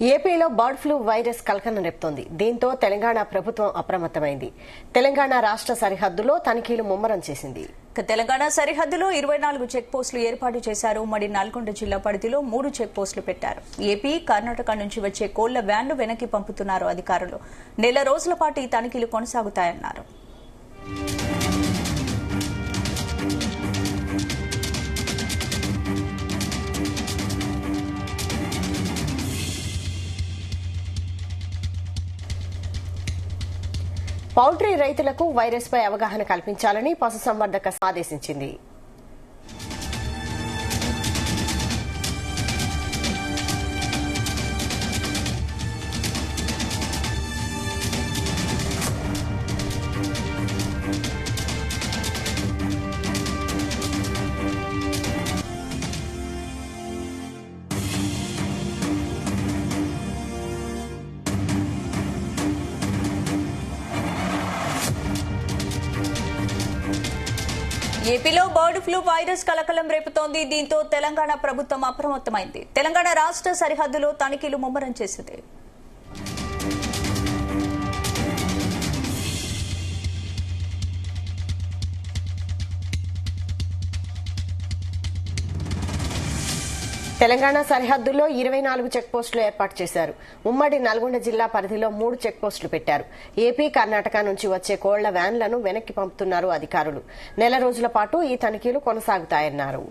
ఏపీలో bird flu virus కలకలం రేపుతోంది. దీంతో తెలంగాణ ప్రభుత్వం అప్రమత్తమైంది. తెలంగాణ రాష్ట్ర సరిహద్దులో తనిఖీలు ముమ్మరం చేసింది. తెలంగాణ సరిహద్దులో 24 చెక్ పోస్టులు ఏర్పాటు చేశారు. ఉమ్మడి నల్గొండ జిల్లా పరిధిలో 3 చెక్ పోస్టులు పెట్టారు. ఏపీ, కర్ణాటక నుంచి వచ్చే కోళ్ల వ్యాన్లు వెనక్కి పంపుతున్నారు అధికారులు. నెల రోజుల పాటు ఈ తనిఖీలు కొనసాగుతాయన్నారు. పౌల్ట్రీ రైతులకు వైరస్ పై అవగాహన కల్పించాలని పశుసంవర్ధక శాఖ ఆదేశించింది. ఏపీలో బర్డ్ ఫ్లూ వైరస్ కలకలం రేపుతోంది. దీంతో తెలంగాణ ప్రభుత్వం అప్రమత్తమైంది. తెలంగాణ రాష్ట్ర సరిహద్దులో తనిఖీలు ముమ్మరం చేసింది. తెలంగాణ సరిహద్దులో 24 చెక్ పోస్టులు ఏర్పాటు చేశారు. ఉమ్మడి నల్గొండ జిల్లా పరిధిలో 3 చెక్ పోస్టులు పెట్టారు. ఏపీ, కర్ణాటక నుంచి వచ్చే కోళ్ల వ్యాన్లను వెనక్కి పంపుతున్నారు అధికారులు. నెల రోజుల పాటు ఈ తనిఖీలు కొనసాగుతాయన్నారు.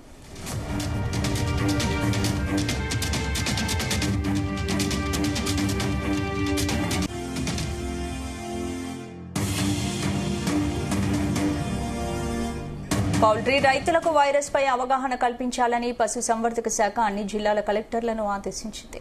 పౌల్ట్రీ రైతులకు వైరస్ పై అవగాహన కల్పించాలని పశుసంవర్ధక శాఖ అన్ని జిల్లాల కలెక్టర్లను ఆదేశించింది.